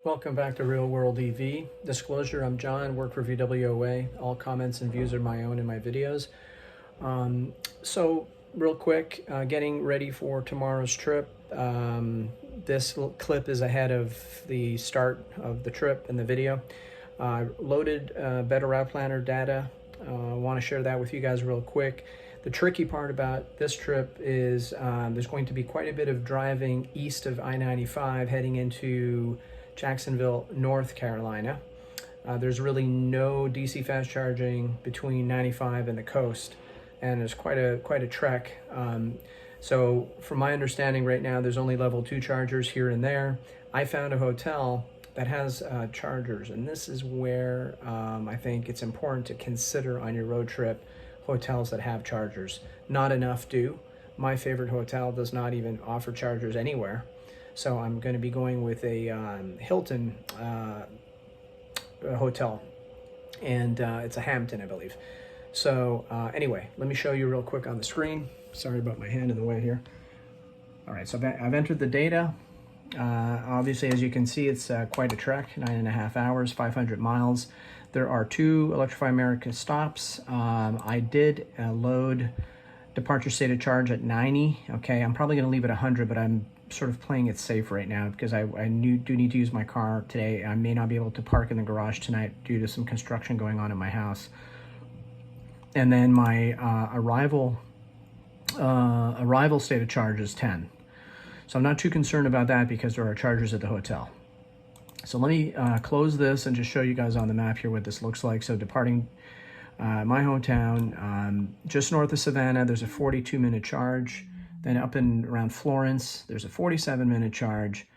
Welcome back to Real World EV. Disclosure, I'm John, work for VWOA. All comments and views are my own in my videos. So real quick, getting ready for tomorrow's trip. This clip is ahead of the start of the trip in the video. Loaded Better Route Planner data. I want to share that with you guys real quick. The tricky part about this trip is there's going to be quite a bit of driving east of I-95 heading into Jacksonville, North Carolina. There's really no DC fast charging between 95 and the coast, and it's quite a trek. So from my understanding right now, there's only level 2 chargers here and there. I found a hotel that has chargers, and this is where I think it's important to consider on your road trip hotels that have chargers. Not enough do. My favorite hotel does not even offer chargers anywhere. So I'm going to be going with a Hilton hotel, and it's a Hampton, I believe. So anyway, let me show you real quick on the screen. Sorry about my hand in the way here. All right, so I've entered the data. Obviously, as you can see, it's quite a trek, 9.5 hours, 500 miles. There are 2 Electrify America stops. I did load departure state of charge at 90. Okay, I'm probably going to leave it 100, but I'm sort of playing it safe right now because I do need to use my car today. I may not be able to park in the garage tonight due to some construction going on in my house. And then my arrival state of charge is 10. So I'm not too concerned about that because there are chargers at the hotel. So let me close this and just show you guys on the map here what this looks like. So departing my hometown, just north of Savannah, there's a 42-minute charge. Then up and around Florence, there's a 47-minute charge.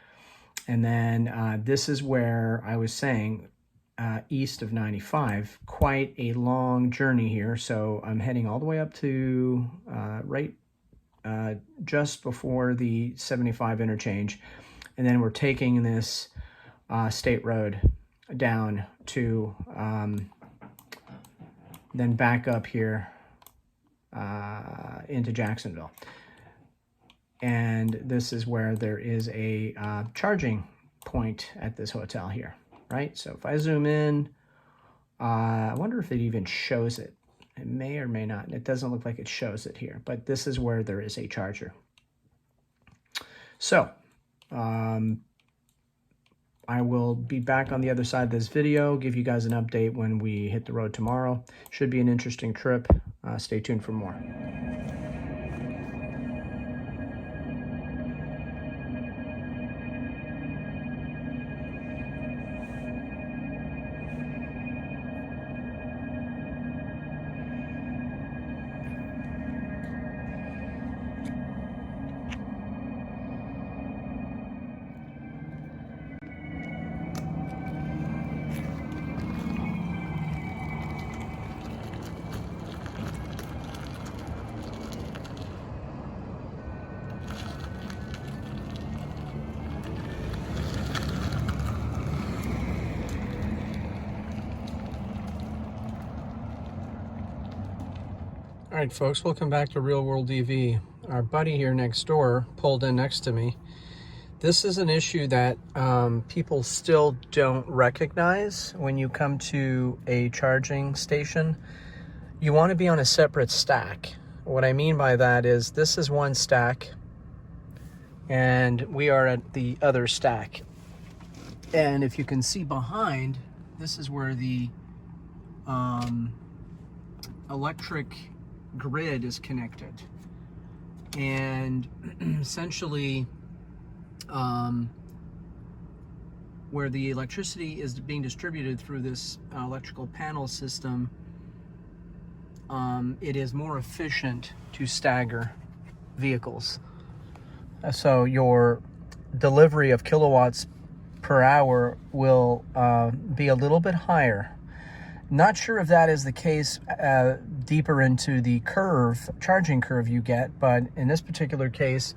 And then this is where I was saying, east of 95, quite a long journey here. So I'm heading all the way up to just before the 75 interchange. And then we're taking this state road down to, then back up here into Jacksonville. And this is where there is a charging point at this hotel here, right? So if I zoom in, I wonder if it even shows it. It may or may not. It doesn't look like it shows it here, but this is where there is a charger. So I will be back on the other side of this video, give you guys an update when we hit the road tomorrow. Should be an interesting trip. Stay tuned for more. All right, folks, welcome back to Real World EV. Our buddy here next door pulled in next to me. This is an issue that people still don't recognize when you come to a charging station. You want to be on a separate stack. What I mean by that is this is one stack, and we are at the other stack. And if you can see behind, this is where the electric grid is connected, and essentially where the electricity is being distributed through this electrical panel system, it is more efficient to stagger vehicles. So your delivery of kilowatts per hour will be a little bit higher. Not sure if that is the case deeper into the charging curve you get, but in this particular case,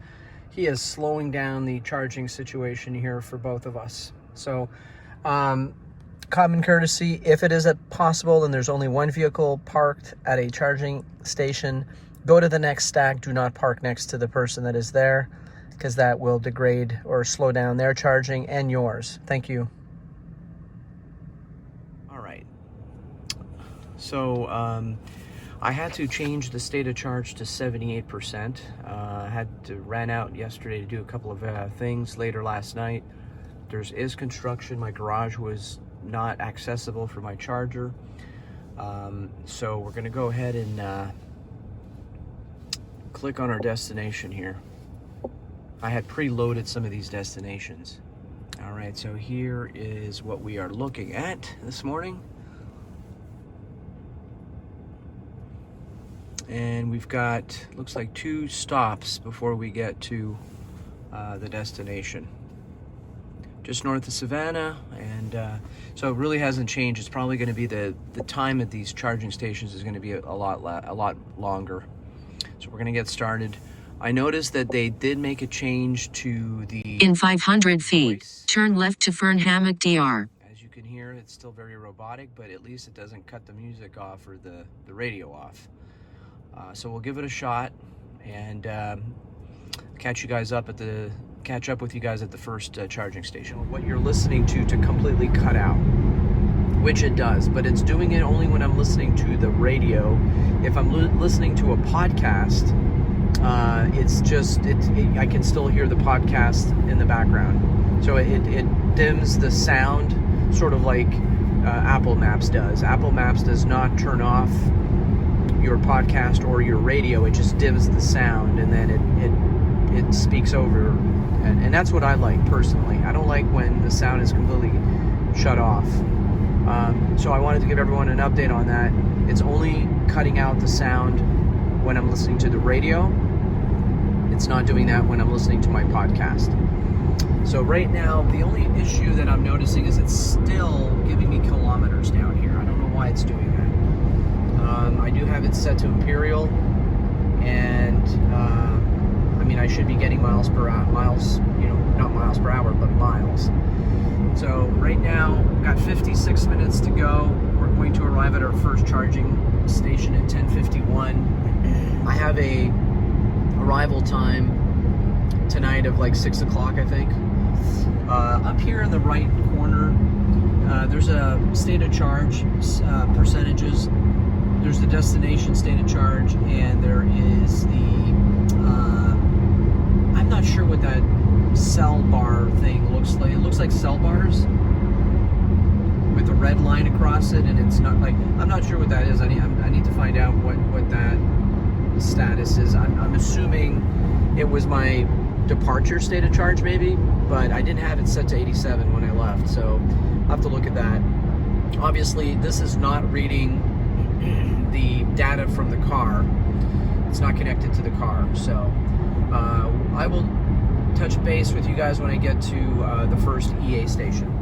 he is slowing down the charging situation here for both of us. So common courtesy, if it is possible and there's only one vehicle parked at a charging station, go to the next stack. Do not park next to the person that is there, because that will degrade or slow down their charging and yours. Thank you. So I had to change the state of charge to 78%. I ran out yesterday to do a couple of things later last night. Is construction. My garage was not accessible for my charger. So we're gonna go ahead and click on our destination here. I had preloaded some of these destinations. All right, so here is what we are looking at this morning. And we've got, looks like 2 stops before we get to the destination. Just north of Savannah, and so it really hasn't changed. It's probably going to be the time at these charging stations is going to be a lot longer. So we're going to get started. I noticed that they did make a change to the... In 500 feet, turn left to Fernhammock DR. As you can hear, it's still very robotic, but at least it doesn't cut the music off or the radio off. So we'll give it a shot and catch up with you guys at the first charging station. What you're listening to completely cut out, which it does, but it's doing it only when I'm listening to the radio. If I'm listening to a podcast, I can still hear the podcast in the background. So it dims the sound, sort of like Apple Maps does. Apple Maps does not turn off your podcast or your radio. It just dims the sound, and then it speaks over, and that's what I like personally. I don't like when the sound is completely shut off. So I wanted to give everyone an update on that. It's only cutting out the sound when I'm listening to the radio. It's not doing that when I'm listening to my podcast. So right now, the only issue that I'm noticing is it's still giving me kilometers down here. I don't know why it's doing that. I do have it set to Imperial, and I should be getting miles per hour, not miles per hour, but miles. So right now, we've got 56 minutes to go. We're going to arrive at our first charging station at 10:51. I have a arrival time tonight of like 6 o'clock, I think. Up here in the right corner, there's a state of charge percentages. There's the destination state of charge, and there is the I'm not sure what that cell bar thing looks like. It looks like cell bars with a red line across it, and it's not like, I'm not sure what that is. I need to find out what that status is. I'm assuming it was my departure state of charge maybe, but I didn't have it set to 87 when I left, so I'll have to look at that. Obviously, this is not reading the data from the car. It's not connected to the car, so I will touch base with you guys when I get to the first EA station.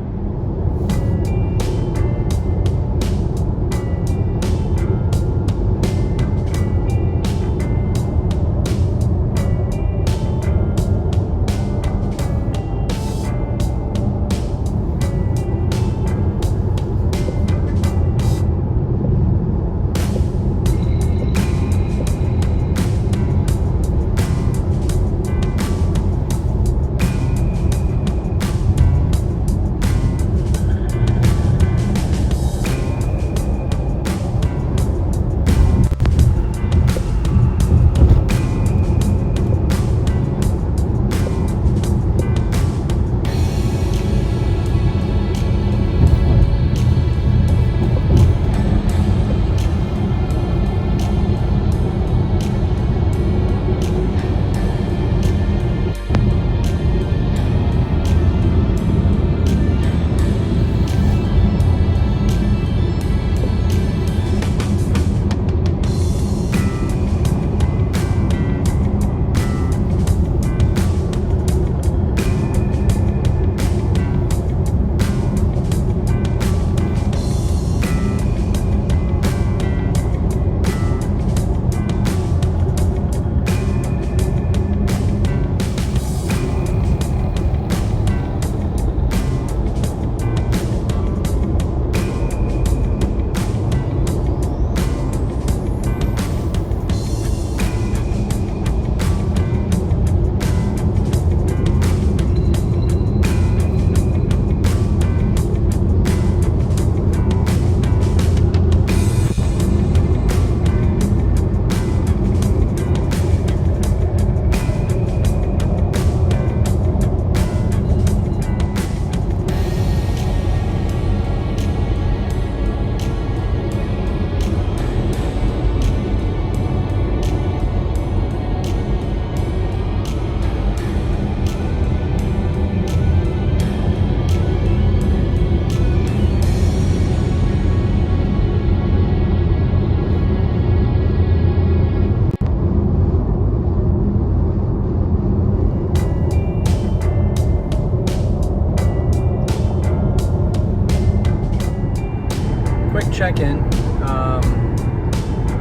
check-in.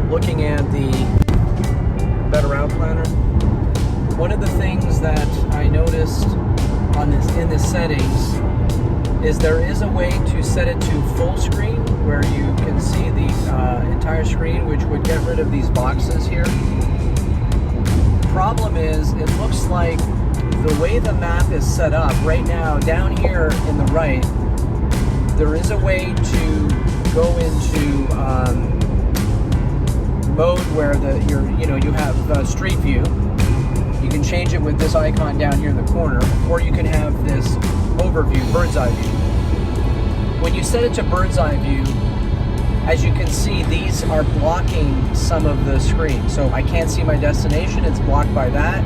Looking at the Better Route Planner. One of the things that I noticed in the settings is there is a way to set it to full screen where you can see the entire screen, which would get rid of these boxes here. Problem is, it looks like the way the map is set up right now, down here in the right, there is a way to go into mode where you have street view. You can change it with this icon down here in the corner, or you can have this overview, bird's eye view. When you set it to bird's eye view, as you can see, these are blocking some of the screen. So I can't see my destination, it's blocked by that,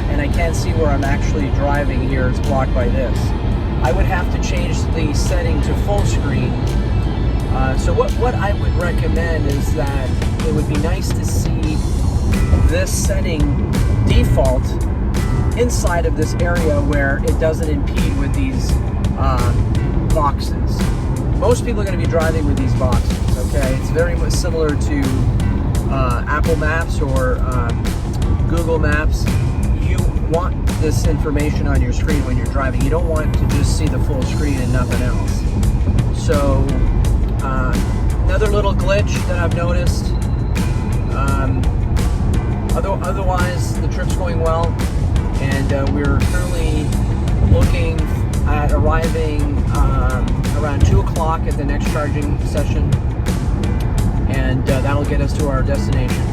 and I can't see where I'm actually driving here, it's blocked by this. I would have to change the setting to full screen. So what I would recommend is that it would be nice to see this setting default inside of this area where it doesn't impede with these boxes. Most people are going to be driving with these boxes, okay? It's very much similar to Apple Maps or Google Maps. You want this information on your screen when you're driving. You don't want to just see the full screen and nothing else. So another little glitch that I've noticed. Otherwise, the trip's going well, and we're currently looking at arriving around 2 o'clock at the next charging session, and that'll get us to our destination.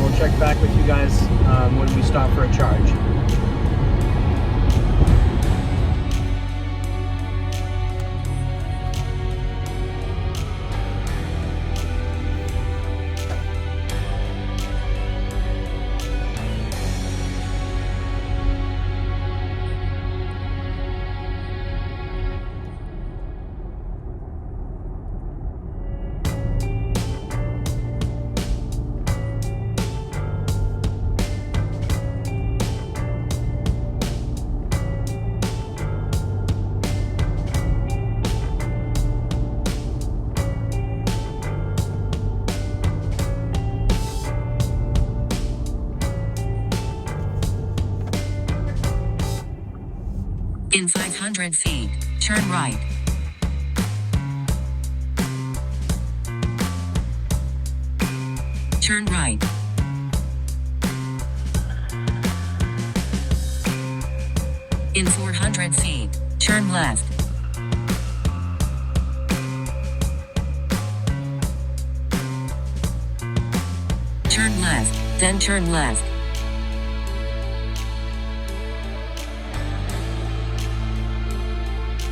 We'll check back with you guys when we stop for a charge. In 500 feet, turn right. Turn right. In 400 feet, turn left. Turn left, then turn left.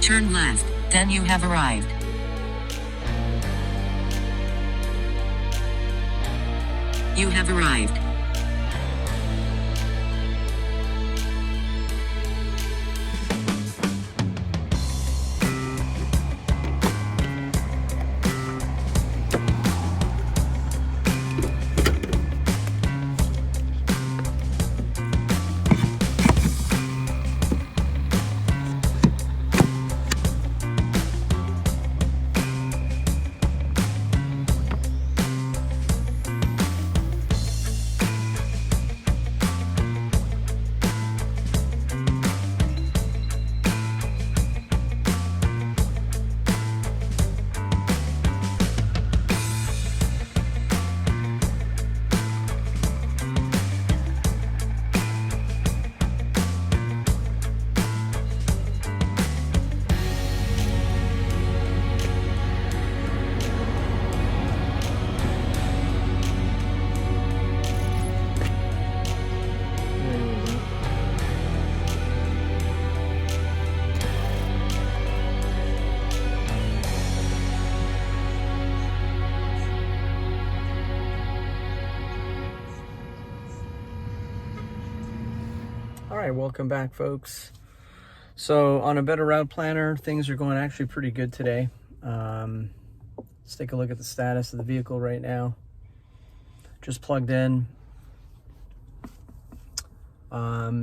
Turn left, then you have arrived. You have arrived. All right, welcome back, folks. So on a Better Route Planner, things are going actually pretty good today. Let's take a look at the status of the vehicle right now. Just plugged in.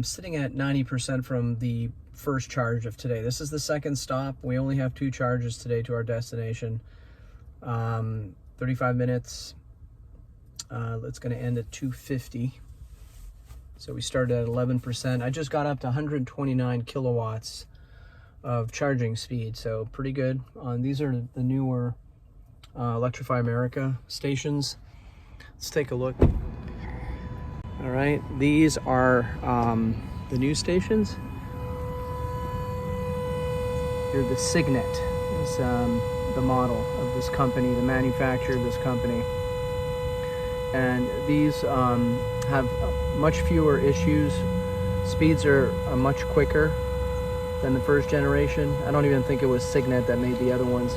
Sitting at 90% from the first charge of today. This is the second stop. We only have 2 charges today to our destination. 35 minutes. It's going to end at 250. So we started at 11%. I just got up to 129 kilowatts of charging speed, so pretty good. These are the newer Electrify America stations. Let's take a look. All right, these are the new stations. Here, the Signet is the model of this company, the manufacturer of this company. And these have much fewer issues. Speeds are much quicker than the first generation. I don't even think it was Signet that made the other ones.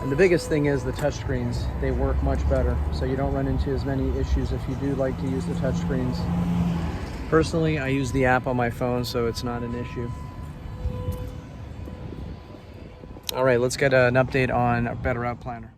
And the biggest thing is the touchscreens. They work much better, so you don't run into as many issues if you do like to use the touchscreens. Personally, I use the app on my phone, so it's not an issue. All right, let's get an update on a Better Out Planner.